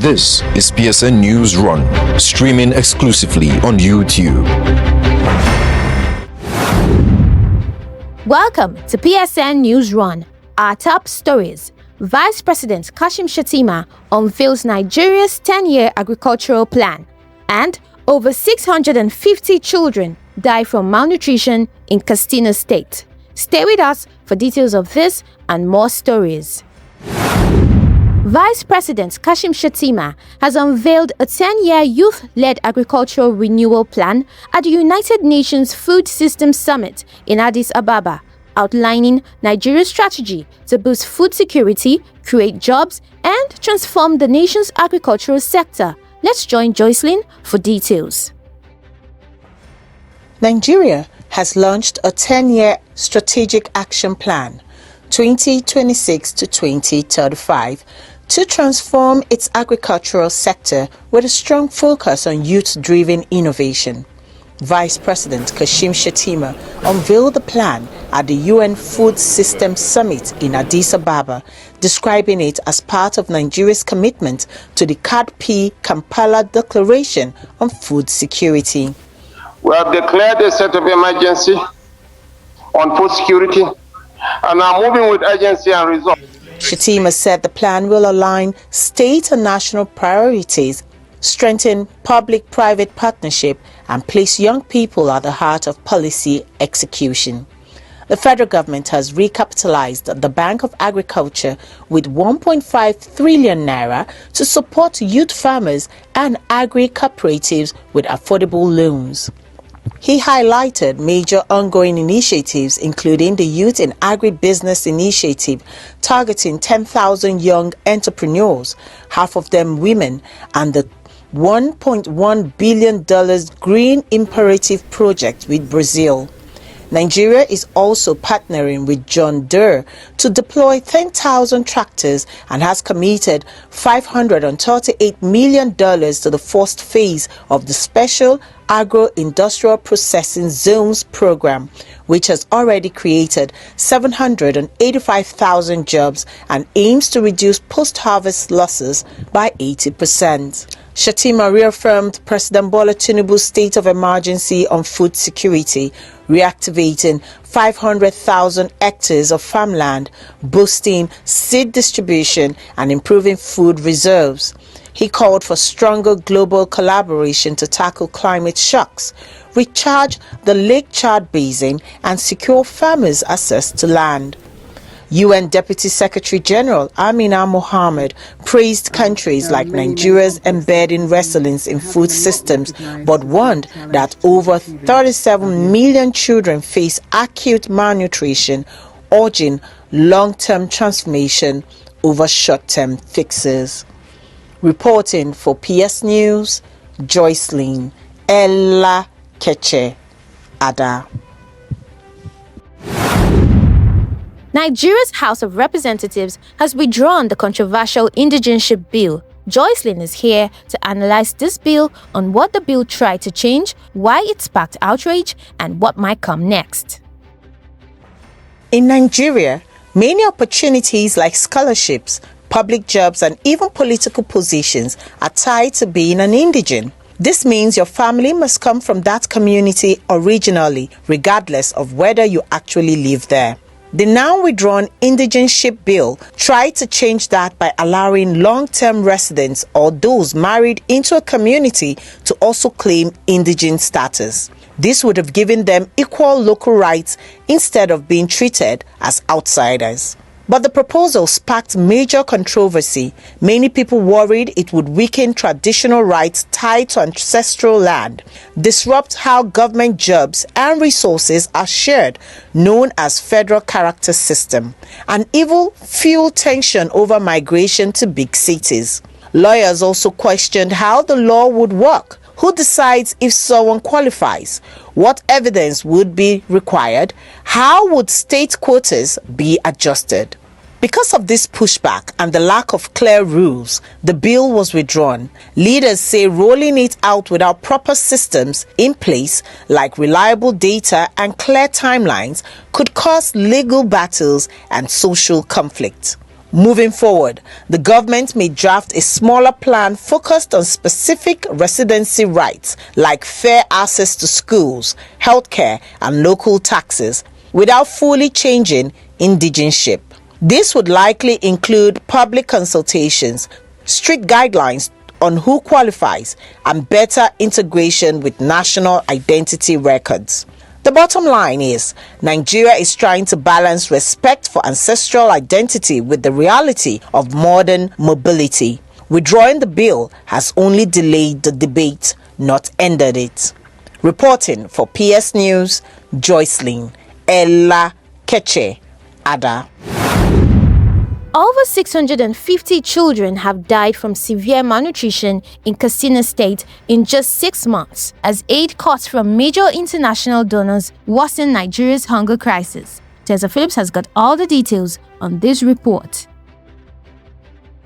This is PSN Newsrun, streaming exclusively on YouTube. Welcome to PSN Newsrun. Our top stories. Vice President Kashim Shettima unveils Nigeria's 10-year agricultural plan. And over 650 children die from malnutrition in Katsina State. Stay with us for details of this and more stories. Vice President Kashim Shettima has unveiled a 10-year youth-led agricultural renewal plan at the United Nations Food Systems Summit in Addis Ababa, outlining Nigeria's strategy to boost food security, create jobs, and transform the nation's agricultural sector. Let's join Joycelyn for details. Nigeria has launched a 10-year strategic action plan, 2026 to 2035, to transform its agricultural sector with a strong focus on youth-driven innovation. Vice President Kashim Shettima unveiled the plan at the UN Food Systems Summit in Addis Ababa, describing it as part of Nigeria's commitment to the CAD-P Kampala Declaration on Food Security. We have declared a state of emergency on food security and are moving with urgency and resolve. Shettima said the plan will align state and national priorities, strengthen public-private partnership, and place young people at the heart of policy execution. The federal government has recapitalized the Bank of Agriculture with 1.5 trillion naira to support youth farmers and agri-cooperatives with affordable loans. He highlighted major ongoing initiatives, including the Youth in Agribusiness Initiative, targeting 10,000 young entrepreneurs, half of them women, and the $1.1 billion Green Imperative project with Brazil. Nigeria is also partnering with John Deere to deploy 10,000 tractors and has committed $538 million to the first phase of the Special Agro-Industrial Processing Zones program, which has already created 785,000 jobs and aims to reduce post-harvest losses by 80%. Shettima reaffirmed President Bola Tinubu's state of emergency on food security, reactivating 500,000 hectares of farmland, boosting seed distribution, and improving food reserves. He called for stronger global collaboration to tackle climate shocks, recharge the Lake Chad Basin, and secure farmers' access to land. UN Deputy Secretary General Amina Mohammed praised countries like Nigeria's embedding resilience in food systems, but warned that over 37 million children face acute malnutrition, urging long-term transformation over short-term fixes. Reporting for PS News, Joycelyn Ella Keche Ada. Nigeria's House of Representatives has withdrawn the controversial indigenship bill. Joycelyn is here to analyze this bill on what the bill tried to change, why it sparked outrage, and what might come next. In Nigeria, many opportunities like scholarships, public jobs, and even political positions are tied to being an indigene. This means your family must come from that community originally, regardless of whether you actually live there. The now withdrawn indigenship bill tried to change that by allowing long-term residents or those married into a community to also claim indigent status. This would have given them equal local rights instead of being treated as outsiders. But the proposal sparked major controversy. Many people worried it would weaken traditional rights tied to ancestral land, disrupt how government jobs and resources are shared, known as federal character system, and even fuel tension over migration to big cities. Lawyers also questioned how the law would work. Who decides if someone qualifies? What evidence would be required? How would state quotas be adjusted? Because of this pushback and the lack of clear rules, the bill was withdrawn. Leaders say rolling it out without proper systems in place, like reliable data and clear timelines, could cause legal battles and social conflict. Moving forward, the government may draft a smaller plan focused on specific residency rights like fair access to schools, healthcare, and local taxes without fully changing indigenship. This would likely include public consultations, strict guidelines on who qualifies, and better integration with national identity records. The bottom line is, Nigeria is trying to balance respect for ancestral identity with the reality of modern mobility. Withdrawing the bill has only delayed the debate, not ended it. Reporting for PS News, Joycelyn Ella Keche Ada. Over 650 children have died from severe malnutrition in Katsina State in just 6 months, as aid cuts from major international donors worsen Nigeria's hunger crisis. Tessa Phillips has got all the details on this report.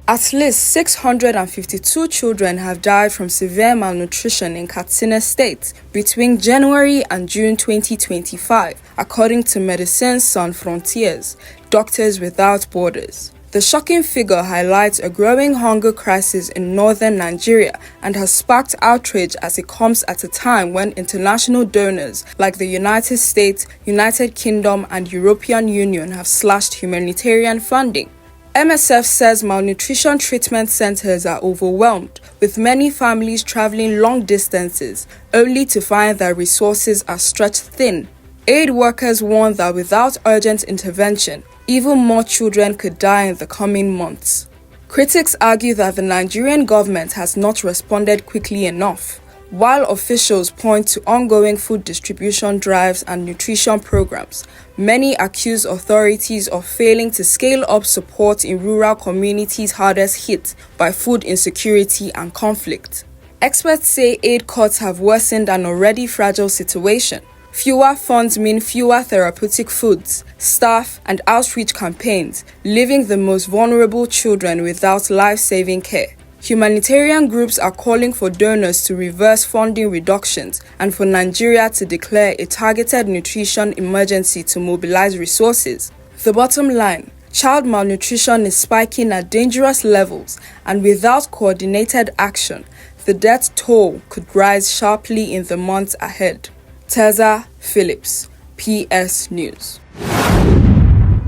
At least 652 children have died from severe malnutrition in Katsina State between January and June 2025, according to Médecins Sans Frontières, Doctors Without Borders. The shocking figure highlights a growing hunger crisis in northern Nigeria and has sparked outrage as it comes at a time when international donors like the United States, United Kingdom, and European Union have slashed humanitarian funding. MSF says malnutrition treatment centers are overwhelmed, with many families traveling long distances, only to find that resources are stretched thin. Aid workers warn that without urgent intervention, even more children could die in the coming months. Critics argue that the Nigerian government has not responded quickly enough, while officials point to ongoing food distribution drives and nutrition programs. Many accuse authorities of failing to scale up support in rural communities hardest hit by food insecurity and conflict. Experts say aid cuts have worsened an already fragile situation. Fewer funds mean fewer therapeutic foods, staff, and outreach campaigns, leaving the most vulnerable children without life-saving care. Humanitarian groups are calling for donors to reverse funding reductions and for Nigeria to declare a targeted nutrition emergency to mobilize resources. The bottom line, child malnutrition is spiking at dangerous levels, and without coordinated action, the death toll could rise sharply in the months ahead. Tessa Phillips, PS News.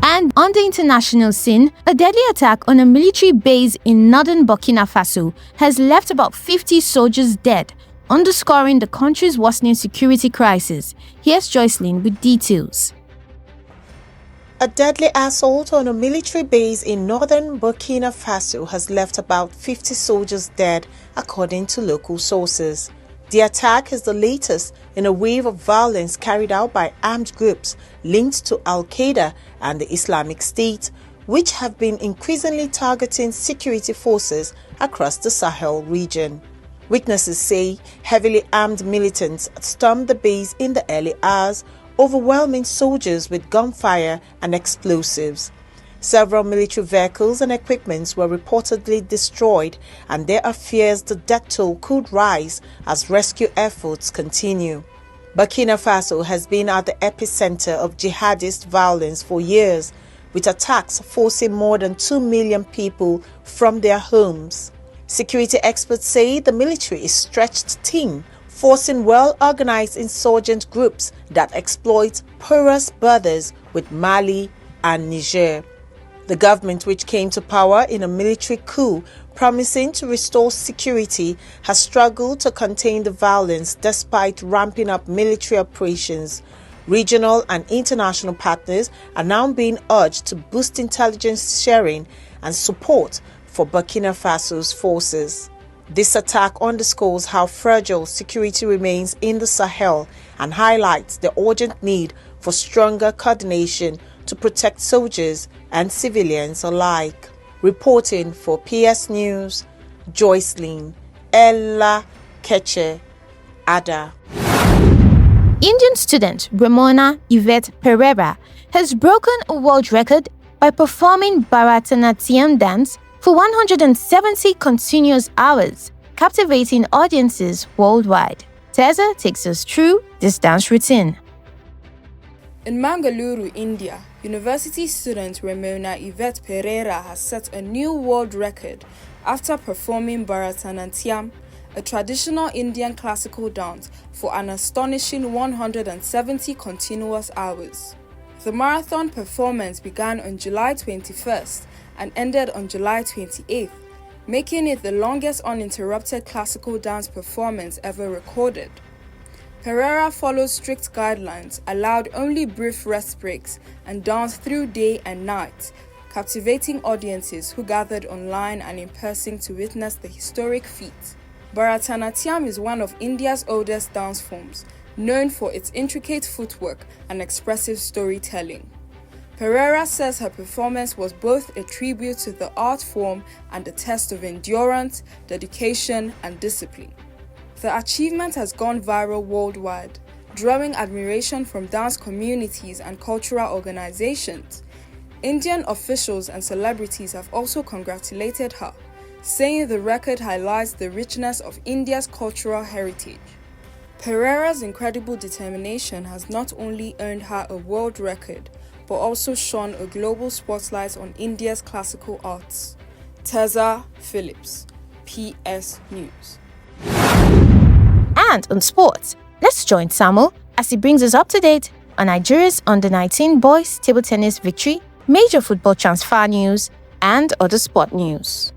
And on the international scene, a deadly attack on a military base in northern Burkina Faso has left about 50 soldiers dead, underscoring the country's worsening security crisis. Here's Joycelyn with details. A deadly assault on a military base in northern Burkina Faso has left about 50 soldiers dead, according to local sources. The attack is the latest in a wave of violence carried out by armed groups linked to Al-Qaeda and the Islamic State, which have been increasingly targeting security forces across the Sahel region. Witnesses say heavily armed militants stormed the base in the early hours, overwhelming soldiers with gunfire and explosives. Several military vehicles and equipment were reportedly destroyed, and there are fears the death toll could rise as rescue efforts continue. Burkina Faso has been at the epicenter of jihadist violence for years, with attacks forcing more than 2 million people from their homes. Security experts say the military is stretched thin, forcing well-organized insurgent groups that exploit porous borders with Mali and Niger. The government, which came to power in a military coup promising to restore security, has struggled to contain the violence despite ramping up military operations. Regional and international partners are now being urged to boost intelligence sharing and support for Burkina Faso's forces. This attack underscores how fragile security remains in the Sahel and highlights the urgent need for stronger coordination to protect soldiers and civilians alike. Reporting for PS News, Joycelyn Ella Keche Ada. Indian student Ramona Yvette Pereira has broken a world record by performing Bharatanatyam dance for 170 continuous hours, captivating audiences worldwide. Tessa takes us through this dance routine. In Mangaluru, India, University student Ramona Yvette Pereira has set a new world record after performing Bharatanatyam, a traditional Indian classical dance, for an astonishing 170 continuous hours. The marathon performance began on July 21st and ended on July 28th, making it the longest uninterrupted classical dance performance ever recorded. Pereira followed strict guidelines, allowed only brief rest breaks, and danced through day and night, captivating audiences who gathered online and in person to witness the historic feat. Bharatanatyam is one of India's oldest dance forms, known for its intricate footwork and expressive storytelling. Pereira says her performance was both a tribute to the art form and a test of endurance, dedication, and discipline. The achievement has gone viral worldwide, drawing admiration from dance communities and cultural organizations. Indian officials and celebrities have also congratulated her, saying the record highlights the richness of India's cultural heritage. Pereira's incredible determination has not only earned her a world record, but also shone a global spotlight on India's classical arts. Tessa Phillips, PS News. And on sports, let's join Samuel as he brings us up to date on Nigeria's under-19 boys table tennis victory, major football transfer news, and other sport news.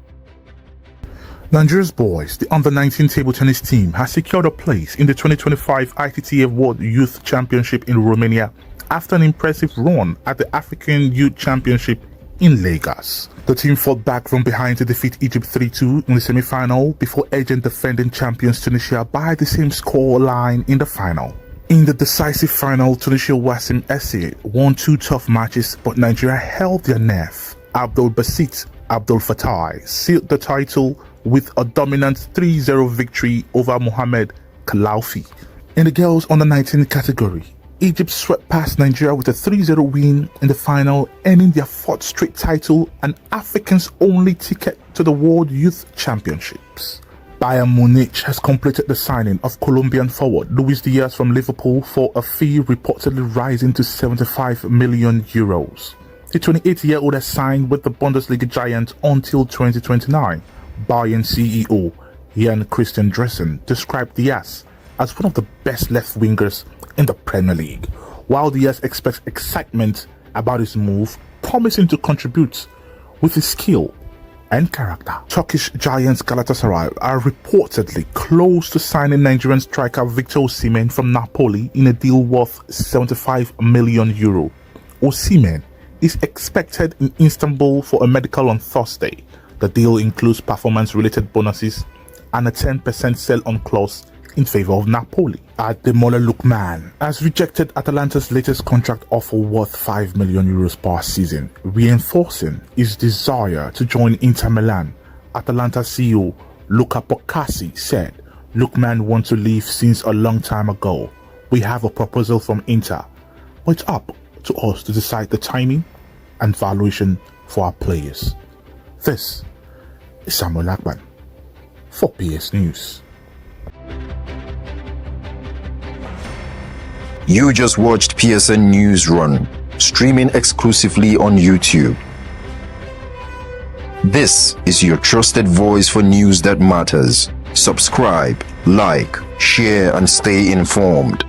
Nigeria's boys, the under-19 table tennis team, has secured a place in the 2025 ITTF World Youth Championship in Romania after an impressive run at the African Youth Championship in Lagos. The team fought back from behind to defeat Egypt 3-2 in the semi-final before edging defending champions Tunisia by the same score line in the final. In the decisive final, Tunisia Wassim Esse won 2 tough matches, but Nigeria held their nerve. Abdul Basit Abdul Fattah sealed the title with a dominant 3-0 victory over Mohamed Kalaufi. In the girls under-19 category, Egypt swept past Nigeria with a 3-0 win in the final, earning their 4th straight title and Africa's only ticket to the World Youth Championships. Bayern Munich has completed the signing of Colombian forward Luis Diaz from Liverpool for a fee reportedly rising to 75 million euros. The 28-year-old has signed with the Bundesliga giant until 2029. Bayern CEO Jan Christian Dressen described Diaz as one of the best left wingers in the Premier League, while Diaz expects excitement about his move, promising to contribute with his skill and character. Turkish giants Galatasaray are reportedly close to signing Nigerian striker Victor Osimhen from Napoli in a deal worth 75 million euro. Osimhen is expected in Istanbul for a medical on Thursday. The deal includes performance-related bonuses and a 10% sell-on clause in favor of Napoli. Ademola Lookman has rejected Atalanta's latest contract offer worth 5 million euros per season, reinforcing his desire to join Inter Milan. Atalanta CEO Luca Bocassi said, "Lookman wants to leave since a long time ago. We have a proposal from Inter, but it's up to us to decide the timing and valuation for our players." This is Samuel Akban for PS News. You just watched PSN Newsrun, streaming exclusively on YouTube. This is your trusted voice for news that matters. Subscribe, like, share, and stay informed.